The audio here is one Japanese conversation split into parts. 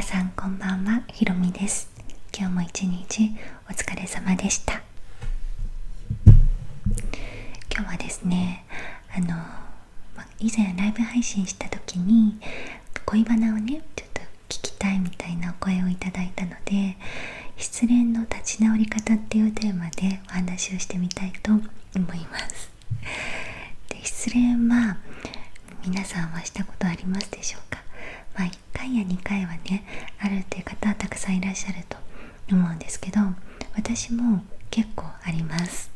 皆さんこんばんは、ひろみです。今日も一日お疲れ様でした。今日はですね、以前ライブ配信した時に恋バナをね、ちょっと聞きたいみたいなお声をいただいたので、失恋の立ち直り方っていうテーマでお話をしてみたいと思います。で、失恋は皆さんはしたことありますでしょうか。1回や2回はね、あるっていう方はたくさんいらっしゃると思うんですけど、私も結構あります。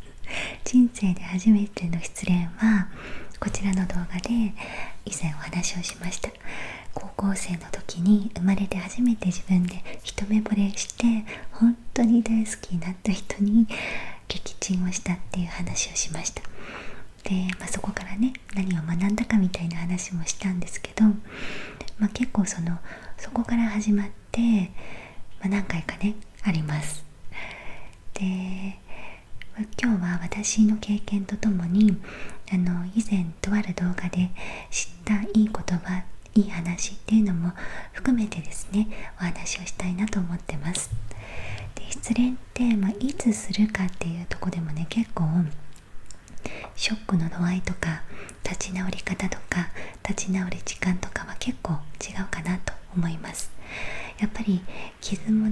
人生で初めての失恋はこちらの動画で以前お話をしました。高校生の時に生まれて初めて自分で一目惚れして本当に大好きになった人に撃沈をしたっていう話をしました。で、そこからね、何を学んだかみたいな話もしたんですけど、結構そこから始まって、何回かねあります。で、今日は私の経験とともに以前とある動画で知ったいい言葉、いい話っていうのも含めてですね、お話をしたいなと思ってます。で、失恋って、いつするかっていうとこでもね、結構ショックの度合いとか立ち直り方とか立ち直る時間とかは結構違うかなと思います。やっぱり傷も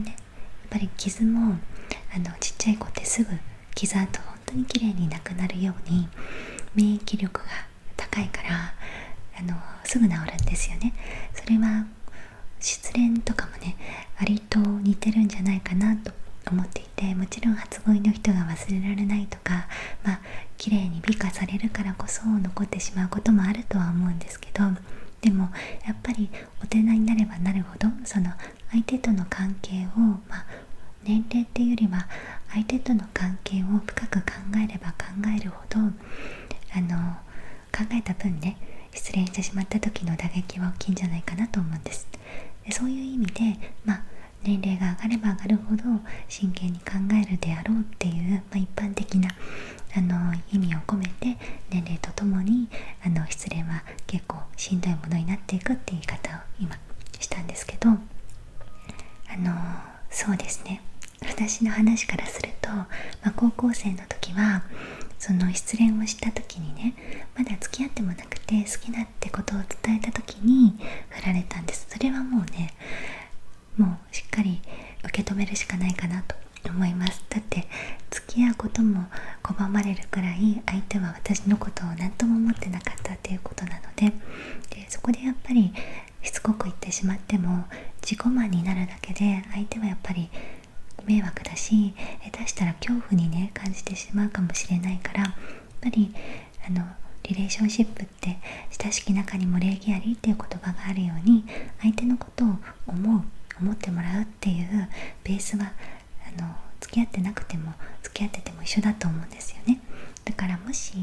ちっちゃい子ってすぐ傷跡本当に綺麗になくなるように免疫力が高いからすぐ治るんですよね。それは失恋とかもね、あれと似てるんじゃないかなと思っていて、もちろん初恋の人が忘れられないとか、綺麗に美化されるからこそ残ってしまうこともあるとは思うんですけど、でもやっぱり大人になればなるほど、その相手との関係を、年齢っていうよりは相手との関係を深く考えれば考えるほど考えた分ね、失恋してしまった時の打撃は大きいんじゃないかなと思うんです。で、そういう意味で年齢が上がれば上がるほど真剣に考えるであろうっていう、一般的な意味を込めて、年齢とともに失恋は結構しんどいものになっていくっていう言い方を今したんですけど、そうですね、私の話からすると、高校生の時はその失恋をした時にね、まだ付き合ってもなくて好きだってことを伝えた時に振られたんです。それはもうね、もうしっかり受け止めるしかないかなと思います。だって付き合うことも拒まれるくらい相手は私のことを何とも思ってなかったっていうことなので、そこでやっぱりしつこく言ってしまっても自己満になるだけで、相手はやっぱり迷惑だし、下手したら恐怖にね感じてしまうかもしれないから、やっぱりリレーションシップって親しき中にも礼儀ありっていう言葉があるように、相手のことを思ってもらうっていうベースは付き合ってなくても付き合ってても一緒だと思うんですよね。だからもし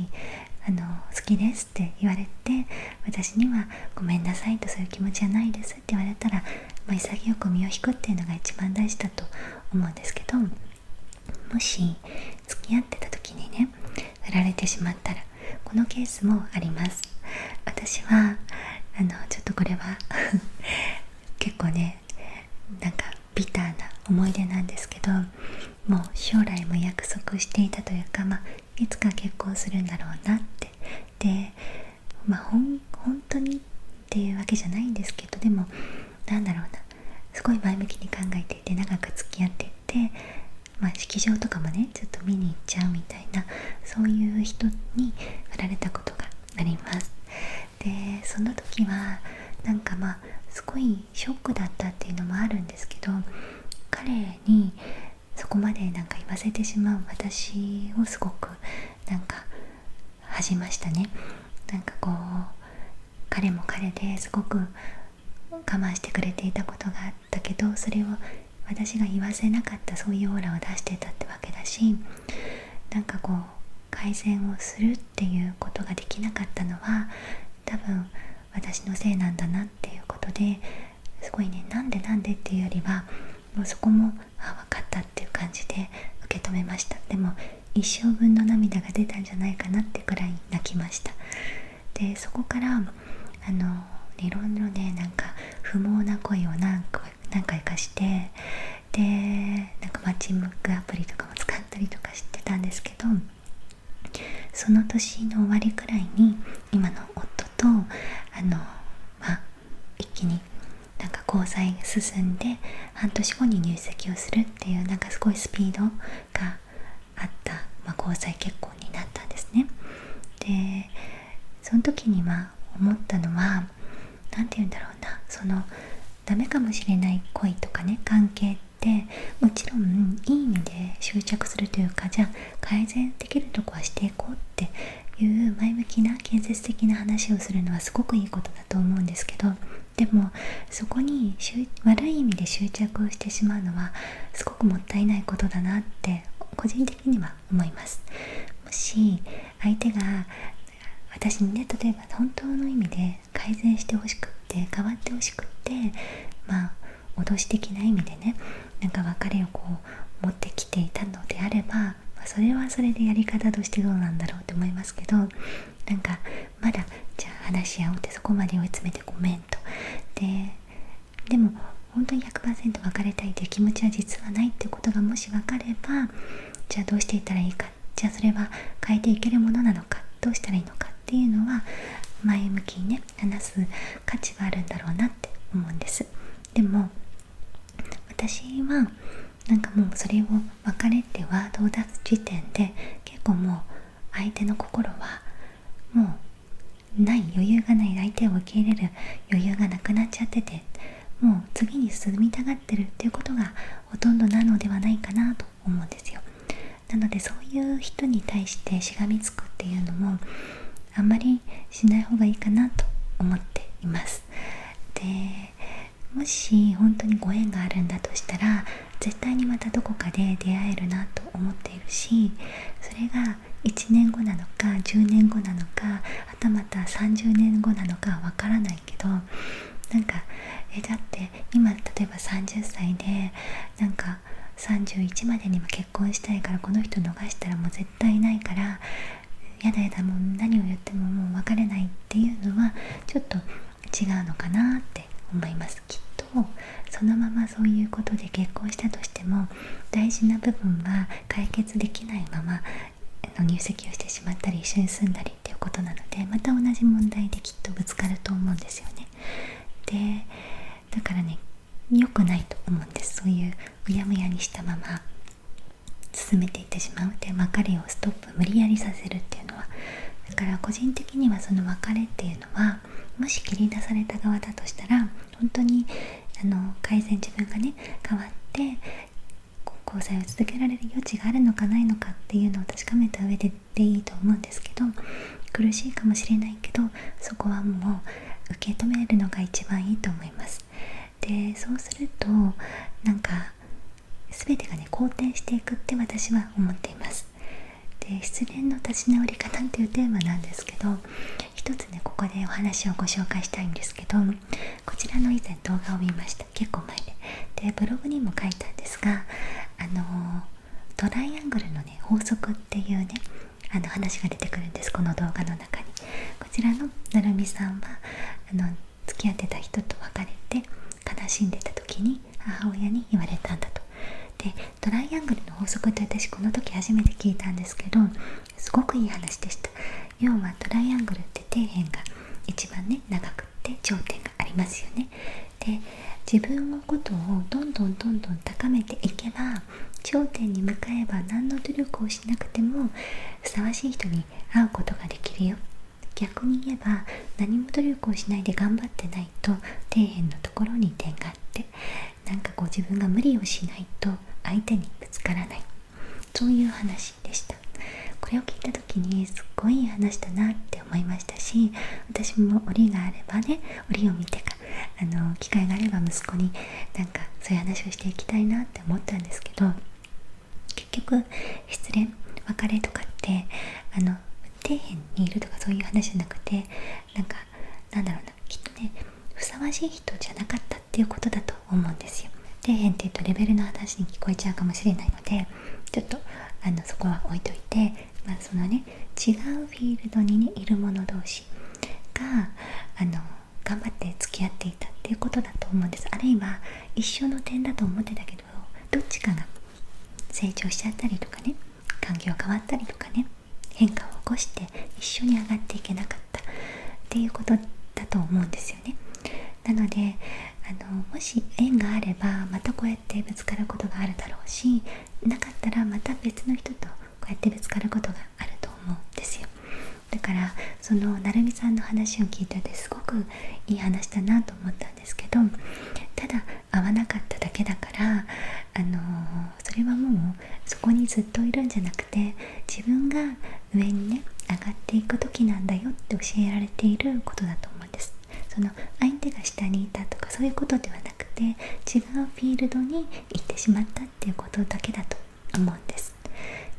好きですって言われて、私にはごめんなさいと、そういう気持ちはないですって言われたら、潔く身を引くっていうのが一番大事だと思うんですけど、もし付き合ってた時にね振られてしまったら、このケースもあります。私はちょっとこれは結構ね、ビターな思い出なんですけど、もう将来も約束していたというか、いつか結婚するんだろうなって。で、本当にっていうわけじゃないんですけど、でもすごい前向きに考えていて、長く付き合っていて、式場とかもねちょっと見に行っちゃうみたいな、そういう人に振られたことがあります。で、その時はすごいショックだったっていうのもあるんですけど、彼にそこまで言わせてしまう私をすごく恥じましたね。彼も彼ですごく我慢してくれていたことがあったけど、それを私が言わせなかった、そういうオーラを出してたってわけだし、改善をするっていうことができなかったのは多分私のせいなんだなっていうことで、すごいね、なんでっていうよりは、もうそこも分かったっていう感じで受け止めました。でも一生分の涙が出たんじゃないかなってくらい泣きました。で、そこからいろいろね不毛な恋を何回かして、でなんかマッチングアプリとかも使ったりとかしてたんですけど、その年の終わりくらいに今の夫と一気になんか交際が進んで、半年後に入籍をするっていう、なんかすごいスピードがあった、交際結婚になったんですね。でその時に思ったのは、なんて言うんだろうな、そのダメかもしれない恋とかね、関係ってもちろんいい意味で執着するというか、じゃあ改善できるとこはしていこうっていう前向きな建設的な話をするのはすごくいいことだと思うんですけど、でもそこに悪い意味で執着をしてしまうのはすごくもったいないことだなって個人的には思います。もし相手が私にね、例えば本当の意味で改善してほしくって変わってほしくって、脅し的な意味でね、なんか別れを持ってきていたのであれば、それはそれでやり方としてどうなんだろうって思いますけど、なんかまだじゃあ話し合おうって、そこまで追い詰めてごめんと、でも本当に 100% 別れたいという気持ちは実はないってことがもし分かれば、じゃあどうしていったらいいか、じゃあそれは変えていけるものなのか、どうしたらいいのかっていうのは前向きにね話す価値はあるんだろうなって思うんです。でも私はなんかもうそれを別れってワードを出す時点で結構もう相手の心はもうない、余裕がない、相手を受け入れる余裕がなくなっちゃってて、もう次に進みたがってるっていうことがほとんどなのではないかなと思うんですよ。なのでそういう人に対してしがみつくっていうのもあんまりしない方がいいかなと思っています。でもし本当にご縁があるんだとしたら絶対にまたどこかで出会えるなと思っているし、それが1年後なのか10年後なのか、はたまた30年後なのかはわからないけど、なんかだって今例えば30歳でなんか31までにも結婚したいから、この人逃したらもう絶対ないから、やだやだ、もう何を言ってももう別れないっていうのはちょっと違うのかなって思います。きっとそのままそういうことで結婚したとしても大事な部分は解決できないまま入籍をしてしまったり一緒に住んだりっていうことなので、また同じ問題できっとぶつかると思うんですよね。でだからね、良くないと思うんです。そういううやむやにしたまま進めていってしまうで、別れをストップ無理やりさせるっていうのは、だから個人的にはその別れっていうのはもし切り出された側だとしたら本当に改善、自分がね変わって交際を続けられる余地があるのかないのかっていうのを確かめた上でいいと思うんですけど、苦しいかもしれないけどそこはもう受け止めるのが一番いいと思います。でそうするとなんか全てがね好転していくって私は思っています。で失恋の立ち直り方っていうテーマなんですけど、一つねここでお話をご紹介したいんですけど、こちらの以前動画を見ました。結構前でブログにも書いたんですが、トライアングルのね法則っていうね話が出てくるんです、この動画の中に。こちらのなるみさんは付き合ってた人と別れて悲しんでた時に母親に言われたんだと。でトライアングルの法則って私この時初めて聞いたんですけど、すごくいい話でした。要はトライアングルって底辺が一番ね長くって頂点がありますよね。で自分のことをどんどん高めていけば頂点に向かえば何の努力をしなくてもふさわしい人に会うことができるよ。逆に言えば何も努力をしないで頑張ってないと底辺のところに点があって、なんか自分が無理をしないと相手にぶつからない、そういう話でした。これを聞いた時にすっごいいい話だなって思いましたし、私も折があればね、折を見てか機会があれば息子になんかそういう話をしていきたいなって思ったんですけど、結局失恋別れとかって底辺にいるとかそういう話じゃなくて、なんだろうな、きっとねふさわしい人じゃなかったっていうことだと思うんですよ。底辺って言うとレベルの話に聞こえちゃうかもしれないので、ちょっとそこは置いといて、そのね違うフィールドにねいる者同士が頑張って付き合っていたっていうことだと思うんです。あるいは一緒の点だと思ってたけど、どっちかが成長しちゃったりとかね、環境変わったりとかね、変化を起こして一緒に上がっていけなかったっていうことだと思うんですよね。なのでもし縁があればまたこうやってぶつかることがあるだろうし、なかったらまた別の人とこうやってぶつかることがあると思うんですよ。だからそのなるみさんの話を聞いててすごくいい話だなと思ったんですけど、ただ合わなかっただけだからそれはもうそこにずっといるんじゃなくて、自分が上にね上がっていく時なんだよって教えられていることだと思うんです。その相手が下にいたとかそういうことではなくて、違うフィールドに行ってしまったっていうことだけだと思うんです。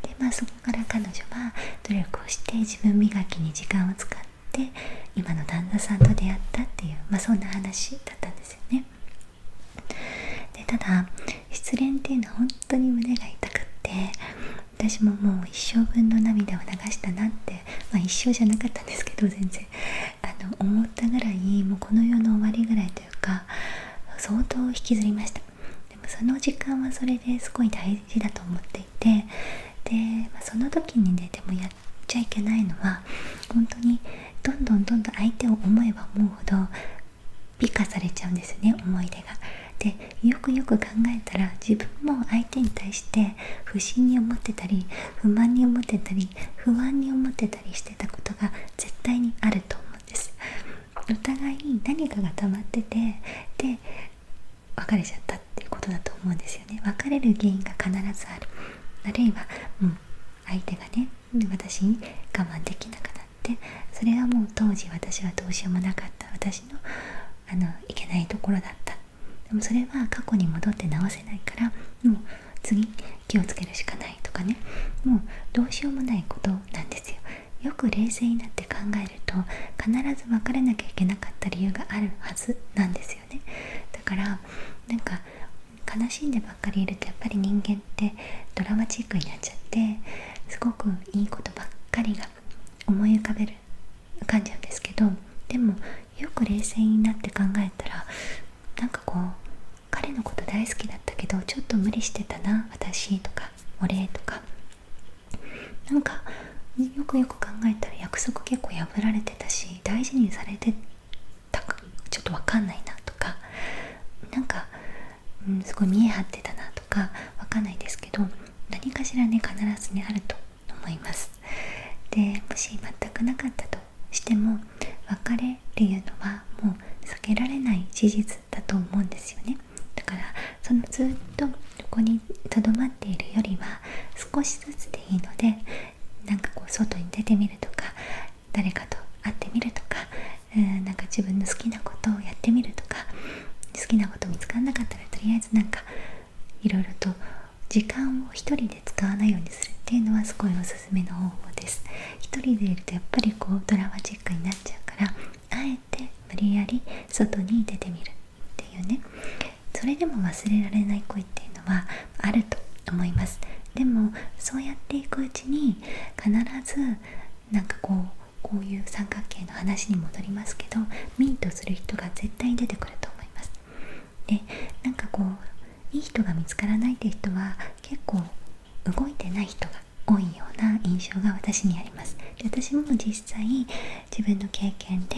でそこから彼女は努力をして自分磨きに時間を使って今の旦那さんと出会ったっていう、そんな話だったんですよね。でただ失恋っていうのは本当に胸が痛くって、私ももう一生分の涙を流したなって、一生じゃなかったんですけど全然思ったぐらい、もうこの世の終わりぐらいというか相当引きずりました。でもその時間はそれですごい大事だと思っていて、で、その時にねでもやっちゃいけないのは、本当にどんどん相手を思えば思うほど美化されちゃうんですよね、思い出が。でよく考えたら自分も相手に対して不審に思ってたり不満に思ってたり不安に思ってたりしてたことが絶対にあると思うんです。お互いに何かが溜まってて、で別れちゃったっていうことだと思うんですよね。別れる原因が必ずある。あるいは相手がね私に我慢できなくなって、それはもう当時私はどうしようもなかった私のいけないところだった。でもそれは過去に戻って直せないから、もう次気をつけるしかないとかね、もうどうしようもないことなんですよ。よく冷静になって考えると必ず別れなきゃいけなかった理由があるはずなんですよね。だから悲しんでばっかりいるとやっぱり人間ってドラマチックになっちゃって、すごくいいことばっかりが思い浮かんじゃうんですけど、でもよく冷静になって考えたら彼のこと大好きだったけどちょっと無理してたな私とか俺とか、よく考えたら約束結構破られてたし大事にされてたかちょっとわかんないなとか、すごい見え張ってたなとかわかんないですけど、何かしらね必ずねあると思います。でもし全くなかったとしても別れっていうのはもう避けられない事実だと思うんですよね。だからずっとここにとどまっているよりは少しずつでいいので外に出てみるとか誰かと会ってみるとか、自分の好きなことをやってみるとか、好きなこと見つからなかったらとりあえずいろいろと時間を一人で使わないようにするっていうのはすごいおすすめの方法です。一人でいるとやっぱりドラマチックになっちゃうから、あえて無理やり外に出てみるっていうね、それでも忘れられない恋っていうのはあると思います。でもそうやっていくうちに必ずこういう三角形の話に戻りますけど、ミートする人が絶対に出てくると思います。でいい人が見つからないって人は結構動いてない人が多いような印象が私にあります。で私も実際自分の経験で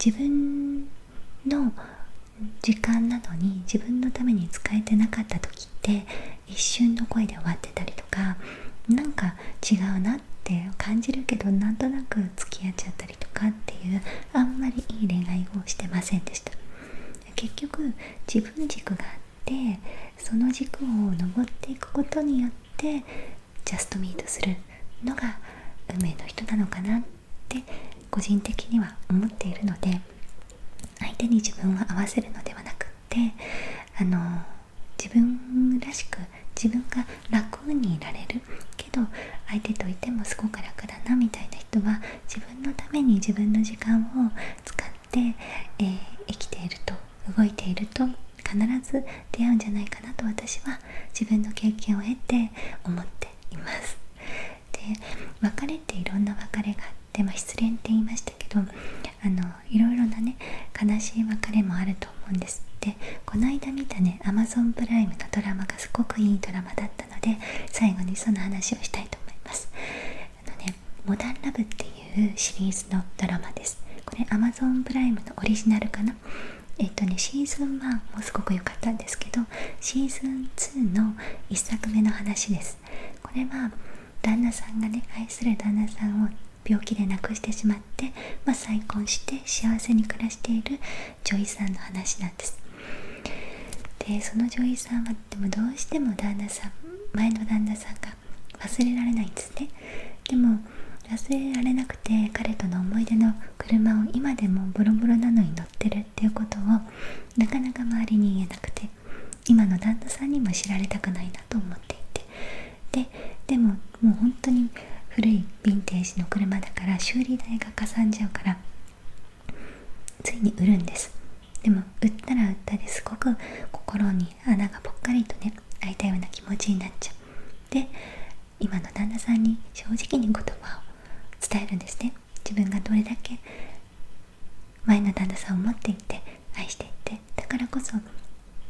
自分の時間なのに自分のために使えてなかった時って一瞬の恋で終わってたりとか、違うなって感じるけどなんとなく付き合っちゃったりとかっていうあんまりいい恋愛をしてませんでした。結局自分軸があってその軸を登っていくことによってジャストミートするのが運命の人なのかなって個人的には思っているので、相手に自分を合わせるのではなくって自分らしく自分が楽にいられるけど相手といてもすごく楽だなみたいな人は自分のために自分の時間を使って、生きていると動いていると必ず出会うんじゃないかなと私は自分の経験を得て思っています。で別れっていろんな別れがあって、失恋って言いましたけどいろいろなね悲しい別れもあると思うんです。で、この間見たね Amazon プライムのドラマがすごくいいドラマだったので、最後にその話をしたいと思います。モダンラブっていうシリーズのドラマです。これ Amazon プライムのオリジナルかな。シーズン1もすごく良かったんですけど、シーズン2の1作目の話です。これは旦那さんがね、愛する旦那さんを病気で亡くしてしまって、再婚して幸せに暮らしている女医さんの話なんです。で、その女医さんはでもどうしても前の旦那さんが忘れられないんですね。でも忘れられなくて、彼との思い出の車を今でもボロボロなのに乗ってるっていうことをなかなか周りに言えなくて、今の旦那さんにも知られたくないなと思っていて、でももう本当に古いヴィンテージの車だから修理代がかさんじゃうから、ついに売るんです。でも売ったら売ったですごく心に穴がぽっかりとね開いたような気持ちになっちゃう。で、今の旦那さんに正直に言葉を伝えるんですね。自分がどれだけ前の旦那さんを思っていて愛していて、だからこそ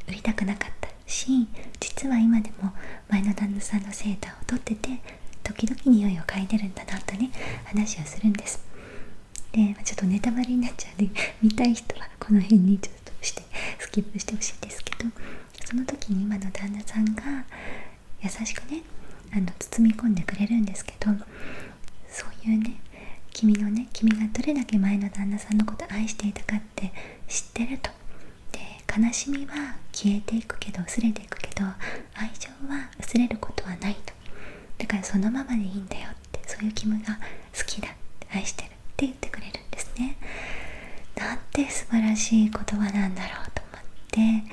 売りたくなかったし、実は今でも前の旦那さんのセーターを取ってて時々匂いを嗅いでるんだなとね話をするんです。で、ちょっとネタバレになっちゃうので、見たい人はこの辺にちょっとしてスキップしてほしいんですけど、その時に今の旦那さんが優しくね包み込んでくれるんですけど、そういうね、君がどれだけ前の旦那さんのことを愛していたかって知ってると。で、悲しみは消えていくけど、薄れていくけど、愛情は薄れることはないと。だからそのままでいいんだよって、そういう君が好きだって、愛してるって言ってくれるんですね。なんて素晴らしい言葉なんだろうと思って、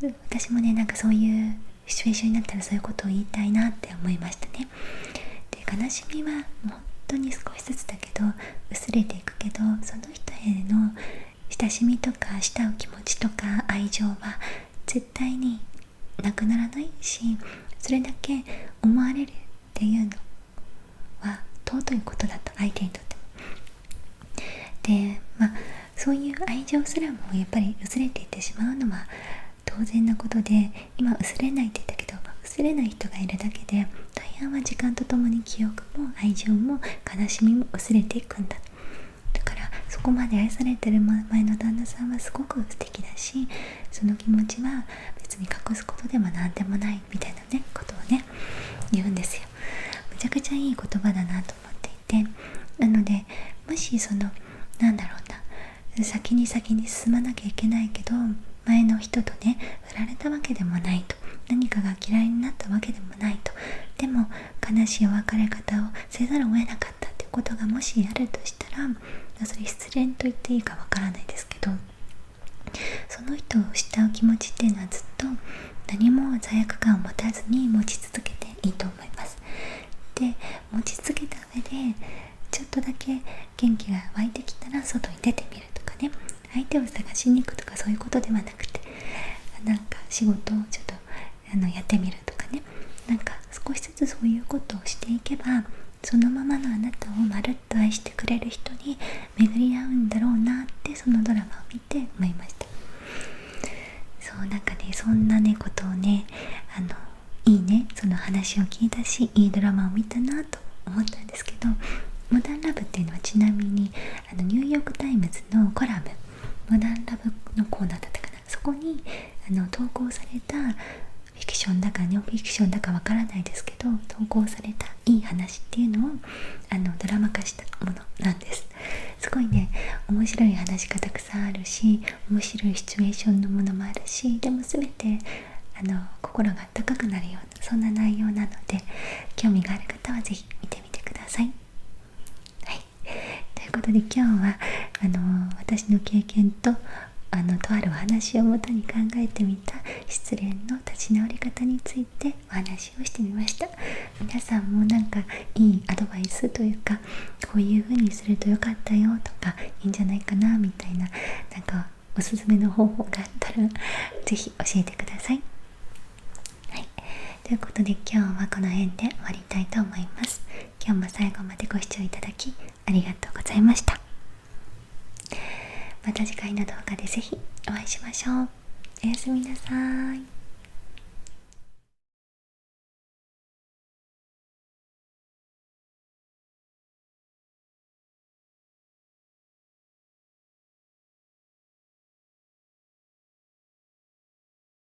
で、私もね、そういうシチュエーションになったらそういうことを言いたいなって思いましたね。で、悲しみはもう本当に少しずつだけど薄れていくけど、その人への親しみとか慕う気持ちとか愛情は絶対になくならないし、それだけ思われるっていうのは尊いことだと、相手にとっても。で、そういう愛情すらもやっぱり薄れていってしまうのは当然なことで、今薄れないって言ったけど、薄れない人がいるだけで、大半は時間とともに記憶も愛情も悲しみも薄れていくんだ。だからそこまで愛されてる前の旦那さんはすごく素敵だし、その気持ちは別に隠すことでもなんでもないみたいなねことをね言うんですよ。めちゃくちゃいい言葉だなと思っていて、なのでもし先に進まなきゃいけないけど、前の人とね振られたわけでもないと、何かが嫌いになったわけでもないと、でも悲しいお別れ方をせざるを得なかったっていうことがもしあるとしたら、それ失恋と言っていいかわからないですけど、その人を慕う気持ちっていうのはずっと何も罪悪感を持たずに持ち続けていいと思います。で、持ち続けた上でちょっとだけ元気が湧いてきたら外に出てみるとかね、相手を探しに行くとかそういうことではなくて、仕事をちょっとやってみるとかね、少しずつそういうことをしていけば、そのままのあなたをまるっと愛してくれる人に巡り合うんだろうなって、そのドラマを見て思いました。そんなねことをね、いいね、その話を聞いたし、いいドラマを見たなと思ったんですけど、モダンラブっていうのはちなみにニューヨークタイムズのコラム、モダンラブのコーナーだったかな、そこに投稿されたフィクションだかノンフィクションだかわからないですけど、投稿されたいい話っていうのをドラマ化したものなんです。すごいね、面白い話がたくさんあるし、面白いシチュエーションのものもあるし、でも全て心が温かくなるような、そんな内容なので、興味がある方はぜひ見てみてください。はい、ということで今日は私の経験ととあるお話をもとに考えてみた失恋の立ち直り方についてお話をしてみました。皆さんもいいアドバイスというか、こういう風にするとよかったよとか、いいんじゃないかなみたいなおすすめの方法があったらぜひ教えてください。はい、ということで今日はこの辺で終わりたいと思います。今日も最後までご視聴いただきありがとうございました。また次回の動画でぜひお会いしましょう。おやすみなさい。